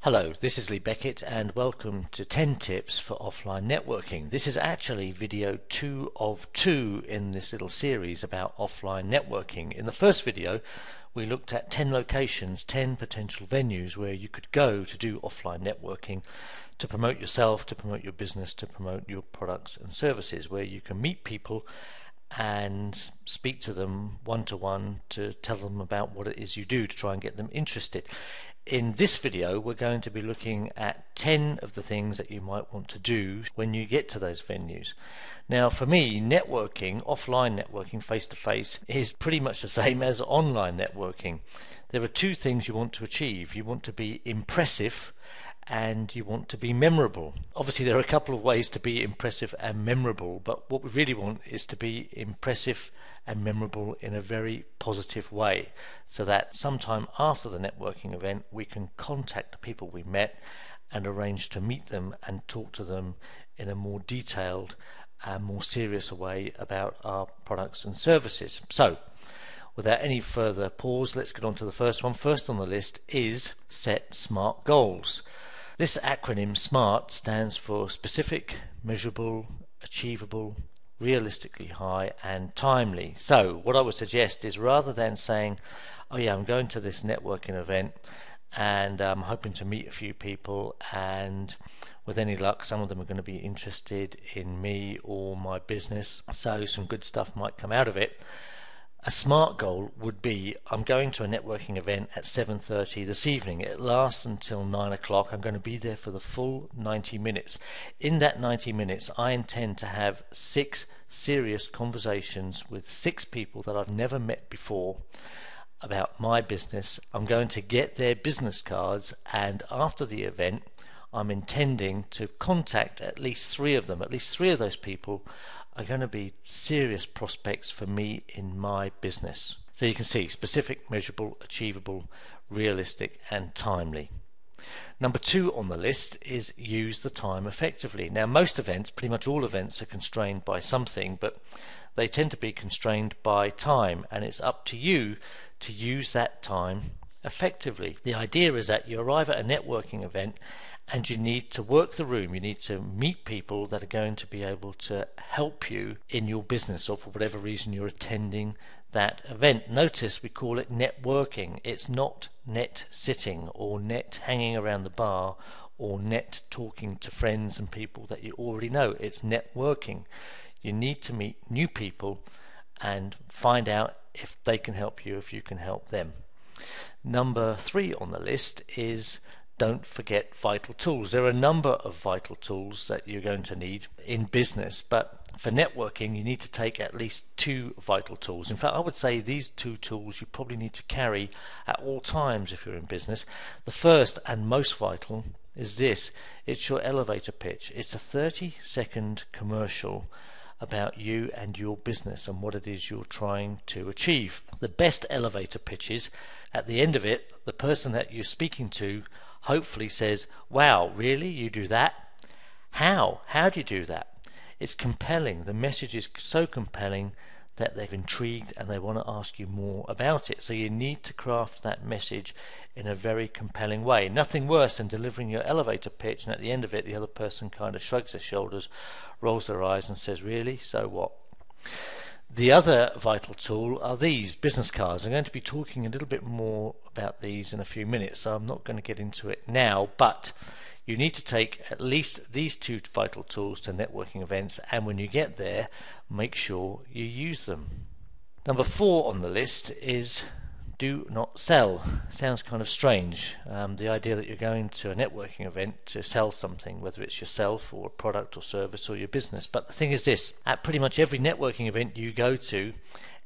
Hello, this is Lee Beckett and welcome to 10 tips for offline networking. This is actually video 2 of 2 in this little series about offline networking. In the first video we looked at 10 locations, 10 potential venues where you could go to do offline networking, to promote yourself, to promote your business, to promote your products and services, where you can meet people and speak to them one-to-one to tell them about what it is you do to try and get them interested. In this video we're going to be looking at 10 of the things that you might want to do when you get to those venues. Now for me, networking, offline networking, face-to-face, is pretty much the same as online networking. There are two things you want to achieve. You want to be impressive and you want to be memorable. Obviously there are a couple of ways to be impressive and memorable, but what we really want is to be impressive and memorable in a very positive way, so that sometime after the networking event we can contact the people we met and arrange to meet them and talk to them in a more detailed and more serious way about our products and services. So without any further pause, let's get on to the first one. First on the list is set SMART goals. This acronym SMART stands for specific, measurable, achievable, realistically high and timely. So what I would suggest is, rather than saying, oh yeah, I'm going to this networking event and I'm hoping to meet a few people, and with any luck some of them are going to be interested in me or my business, so some good stuff might come out of it. A SMART goal would be, I'm going to a networking event at 7:30 this evening. It lasts until 9 o'clock. I'm going to be there for the full 90 minutes. In that 90 minutes, I intend to have 6 serious conversations with 6 people that I've never met before about my business. I'm going to get their business cards, and after the event, I'm intending to contact at least 3 of them. At least 3 of those people are going to be serious prospects for me in my business. So you can see specific, measurable, achievable, realistic and timely. Number 2 on the list is use the time effectively. Now most events, pretty much all events, are constrained by something, but they tend to be constrained by time, and it's up to you to use that time effectively. The idea is that you arrive at a networking event and you need to work the room. You need to meet people that are going to be able to help you in your business, or for whatever reason you're attending that event. Notice we call it networking. It's not net sitting or net hanging around the bar or net talking to friends and people that you already know. It's networking. You need to meet new people and find out if they can help you, if you can help them. Number 3 on the list is don't forget vital tools. There are a number of vital tools that you're going to need in business, but for networking you need to take at least 2 vital tools. In fact, I would say these 2 tools you probably need to carry at all times if you're in business. The first and most vital is this. It's your elevator pitch. It's a 30-second commercial about you and your business and what it is you're trying to achieve. The best elevator pitches, at the end of it, the person that you're speaking to hopefully says, wow, really? You do that? How do you do that? It's compelling. The message is so compelling that they're intrigued and they want to ask you more about it. So you need to craft that message in a very compelling way. Nothing worse than delivering your elevator pitch and at the end of it the other person kind of shrugs their shoulders, rolls their eyes and says, really? So what? The other vital tool are these business cards. I'm going to be talking a little bit more about these in a few minutes, so I'm not going to get into it now, but you need to take at least these 2 vital tools to networking events, and when you get there, make sure you use them. Number 4 on the list is do not sell. Sounds kind of strange, the idea that you're going to a networking event to sell something, whether it's yourself or a product or service or your business. But the thing is this, at pretty much every networking event you go to,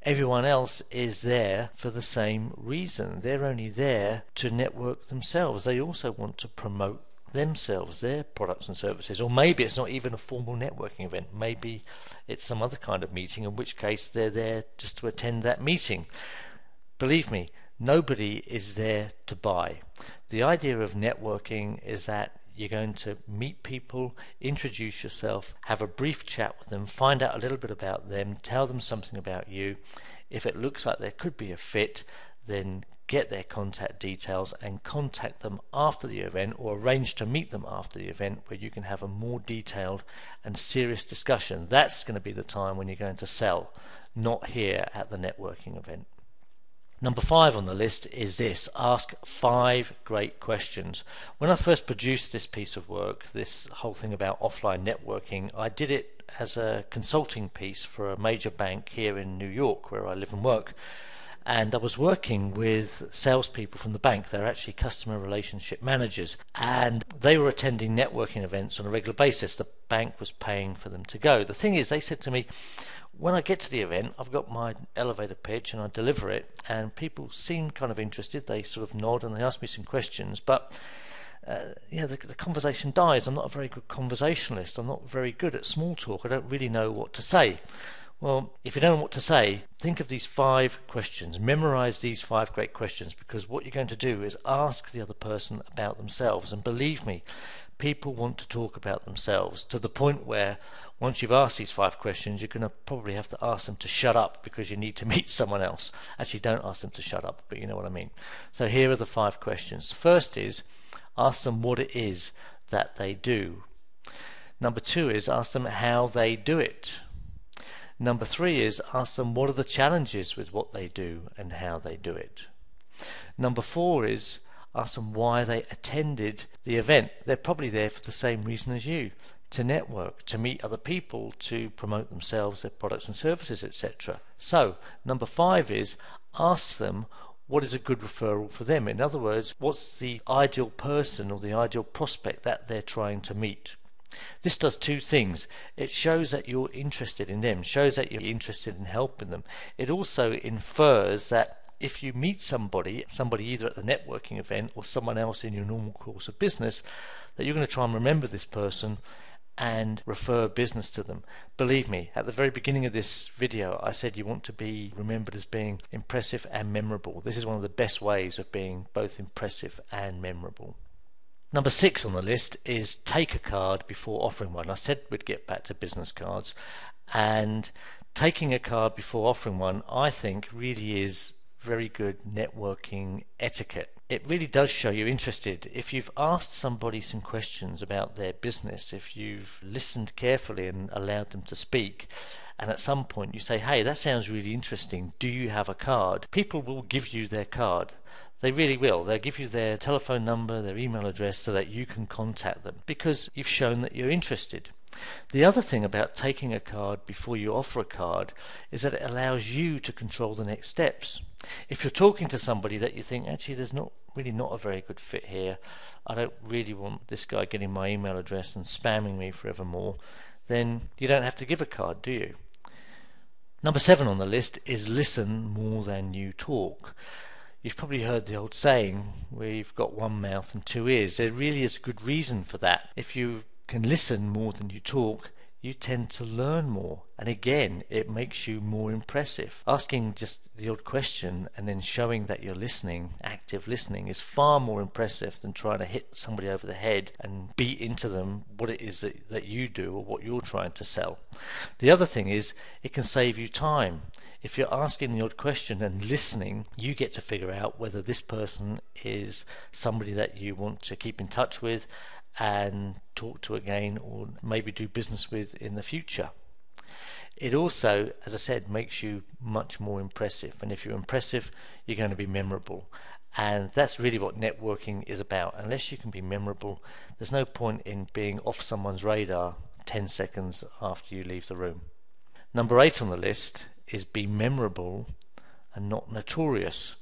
everyone else is there for the same reason. They're only there to network themselves. They also want to promote themselves, their products and services. Or maybe it's not even a formal networking event. Maybe it's some other kind of meeting, in which case they're there just to attend that meeting. Believe me, nobody is there to buy. The idea of networking is that you're going to meet people, introduce yourself, have a brief chat with them, find out a little bit about them, tell them something about you. If it looks like there could be a fit, then get their contact details and contact them after the event, or arrange to meet them after the event where you can have a more detailed and serious discussion. That's going to be the time when you're going to sell, not here at the networking event. Number 5 on the list is this: ask 5 great questions. When I first produced this piece of work, this whole thing about offline networking, I did it as a consulting piece for a major bank here in New York, where I live and work. And I was working with salespeople from the bank. They're actually customer relationship managers, and they were attending networking events on a regular basis. The bank was paying for them to go. The thing is, they said to me, when I get to the event, I've got my elevator pitch and I deliver it, and people seem kind of interested. They sort of nod and they ask me some questions, but the conversation dies. I'm not a very good conversationalist. I'm not very good at small talk. I don't really know what to say. Well, if you don't know what to say, think of these 5 questions. Memorize these 5 great questions, because what you're going to do is ask the other person about themselves. And believe me, people want to talk about themselves, to the point where once you've asked these 5 questions, you're going to probably have to ask them to shut up because you need to meet someone else. Actually, don't ask them to shut up, but you know what I mean. So here are the 5 questions. First is, ask them what it is that they do. Number 2 is, ask them how they do it. Number 3 is, ask them what are the challenges with what they do and how they do it. Number 4 is, ask them why they attended the event. They're probably there for the same reason as you: to network, to meet other people, to promote themselves, their products and services, etc. So, number 5 is, ask them what is a good referral for them. In other words, what's the ideal person or the ideal prospect that they're trying to meet. This does 2 things. It shows that you're interested in them, shows that you're interested in helping them. It also infers that if you meet somebody either at the networking event or someone else in your normal course of business, that you're going to try and remember this person and refer business to them. Believe me, at the very beginning of this video I said you want to be remembered as being impressive and memorable. This is one of the best ways of being both impressive and memorable. Number 6 on the list is take a card before offering one. I said we'd get back to business cards, and taking a card before offering one, I think, really is very good networking etiquette. It really does show you're interested. If you've asked somebody some questions about their business, if you've listened carefully and allowed them to speak, and at some point you say, hey, that sounds really interesting, do you have a card? People will give you their card. They really will. They'll give you their telephone number, their email address, so that you can contact them, because you've shown that you're interested. The other thing about taking a card before you offer a card is that it allows you to control the next steps. If you're talking to somebody that you think, actually, there's not a very good fit here, I don't really want this guy getting my email address and spamming me forevermore, then you don't have to give a card, do you? Number 7 on the list is listen more than you talk. You've probably heard the old saying, we've got one mouth and 2 ears. There really is a good reason for that. If you can listen more than you talk, you tend to learn more, and again, it makes you more impressive. Asking just the odd question and then showing that you're listening, active listening, is far more impressive than trying to hit somebody over the head and beat into them what it is that you do or what you're trying to sell. The other thing is, it can save you time. If you're asking the odd question and listening, you get to figure out whether this person is somebody that you want to keep in touch with and talk to again, or maybe do business with in the future. It also, as I said, makes you much more impressive, and if you're impressive, you're going to be memorable, and that's really what networking is about. Unless you can be memorable, there's no point in being off someone's radar 10 seconds after you leave the room. Number 8 on the list is be memorable and not notorious.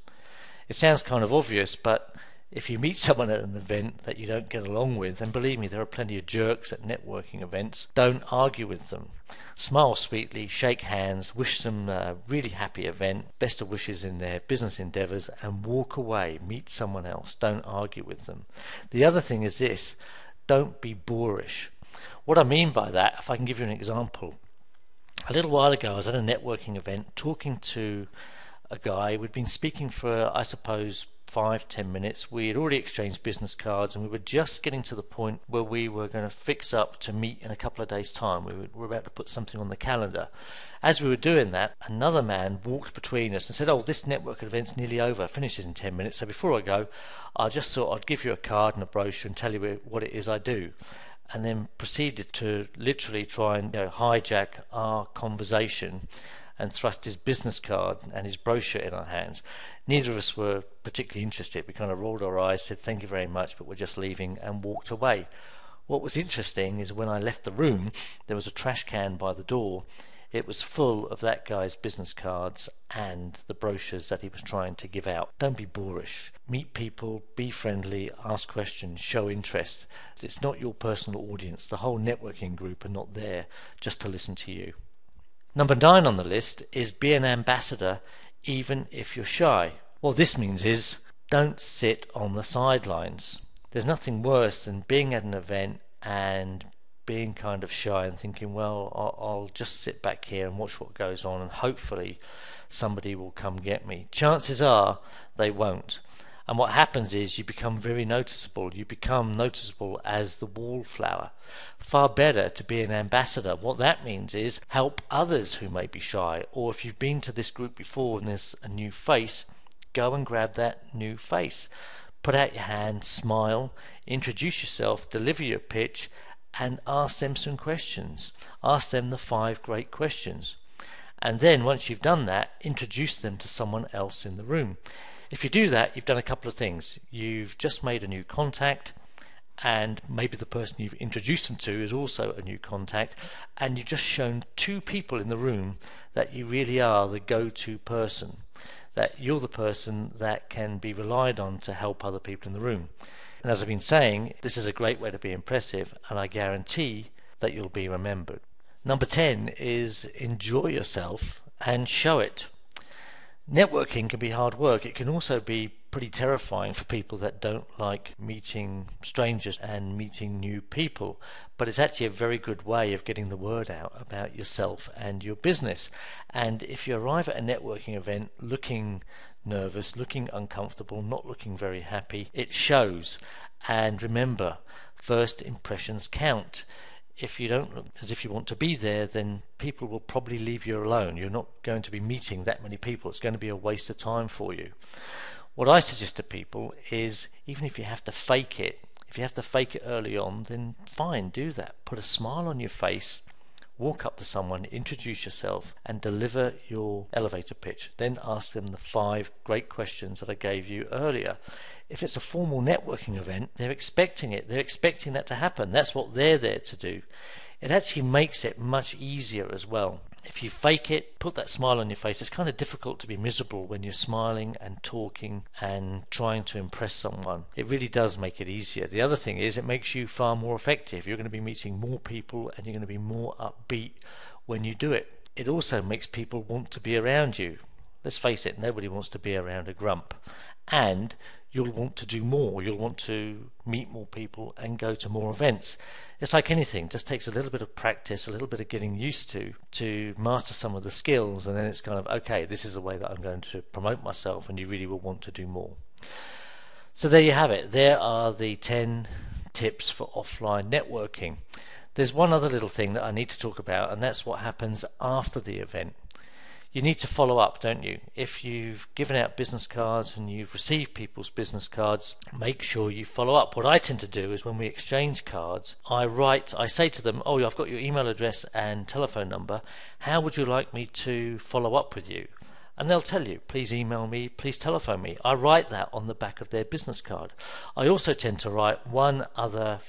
It sounds kind of obvious, but if you meet someone at an event that you don't get along with, and believe me, there are plenty of jerks at networking events, don't argue with them. Smile sweetly, shake hands, wish them a really happy event, best of wishes in their business endeavors, and walk away. Meet someone else. Don't argue with them. The other thing is this: don't be boorish. What I mean by that, if I can give you an example, a little while ago I was at a networking event talking to a guy. We'd been speaking for, I suppose, 5-10 minutes. We had already exchanged business cards and we were just getting to the point where we were going to fix up to meet in a couple of days' time. We were about to put something on the calendar. As we were doing that, another man walked between us and said, "Oh, this network event's nearly over, finishes in 10 minutes, so before I go, I just thought I'd give you a card and a brochure and tell you what it is I do." And then proceeded to literally try and hijack our conversation and thrust his business card and his brochure in our hands. Neither of us were particularly interested. We kind of rolled our eyes, said thank you very much, but we're just leaving, and walked away. What was interesting is when I left the room, there was a trash can by the door. It was full of that guy's business cards and the brochures that he was trying to give out. Don't be boorish. Meet people, be friendly, ask questions, show interest. It's not your personal audience. The whole networking group are not there just to listen to you. Number 9 on the list is be an ambassador even if you're shy. What this means is don't sit on the sidelines. There's nothing worse than being at an event and being kind of shy and thinking, well, I'll just sit back here and watch what goes on and hopefully somebody will come get me. Chances are they won't. And what happens is you become very noticeable. You become noticeable as the wallflower. Far better to be an ambassador. What that means is help others who may be shy. Or if you've been to this group before and there's a new face, go and grab that new face. Put out your hand, smile, introduce yourself, deliver your pitch, and ask them some questions. Ask them the 5 great questions. And then once you've done that, introduce them to someone else in the room. If you do that, you've done a couple of things. You've just made a new contact, and maybe the person you've introduced them to is also a new contact, and you've just shown 2 people in the room that you really are the go-to person, that you're the person that can be relied on to help other people in the room. And as I've been saying, this is a great way to be impressive, and I guarantee that you'll be remembered. Number 10 is enjoy yourself and show it. Networking can be hard work. It can also be pretty terrifying for people that don't like meeting strangers and meeting new people, but it's actually a very good way of getting the word out about yourself and your business. And if you arrive at a networking event looking nervous, looking uncomfortable, not looking very happy, it shows. And remember, first impressions count. If you don't look as if you want to be there, then people will probably leave you alone. You're not going to be meeting that many people. It's going to be a waste of time for you. What I suggest to people is, even if you have to fake it, if you have to fake it early on, then fine, do that. Put a smile on your face, walk up to someone, introduce yourself, and deliver your elevator pitch. Then ask them the 5 great questions that I gave you earlier. If it's a formal networking event, they're expecting it. They're expecting that to happen. That's what they're there to do. It actually makes it much easier as well. If you fake it, put that smile on your face, it's kind of difficult to be miserable when you're smiling and talking and trying to impress someone. It really does make it easier. The other thing is it makes you far more effective. You're going to be meeting more people and you're going to be more upbeat when you do it. It also makes people want to be around you. Let's face it, nobody wants to be around a grump. And you'll want to do more. You'll want to meet more people and go to more events. It's like anything, just takes a little bit of practice, a little bit of getting used to master some of the skills, and then it's kind of, okay, this is the way that I'm going to promote myself, and you really will want to do more. So there you have it. There are the 10 tips for offline networking. There's one other little thing that I need to talk about, and that's what happens after the event. You need to follow up, don't you? If you've given out business cards and you've received people's business cards, make sure you follow up. What I tend to do is when we exchange cards, I say to them, oh, I've got your email address and telephone number. How would you like me to follow up with you? And they'll tell you, please email me, please telephone me. I write that on the back of their business card. I also tend to write one other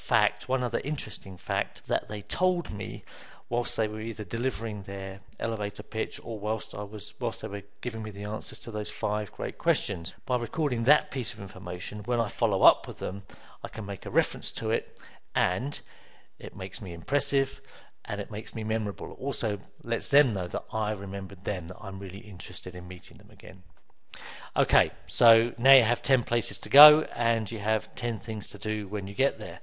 interesting fact that they told me whilst they were either delivering their elevator pitch or whilst they were giving me the answers to those 5 great questions. By recording that piece of information, when I follow up with them, I can make a reference to it, and it makes me impressive and it makes me memorable. It also lets them know that I remembered them, that I'm really interested in meeting them again. Okay, so now you have 10 places to go and you have 10 things to do when you get there.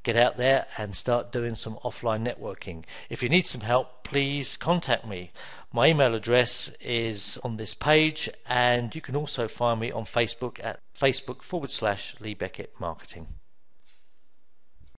get out there and start doing some offline networking. If you need some help, please contact me. My email address is on this page, and you can also find me on Facebook at Facebook/Lee Beckett Marketing.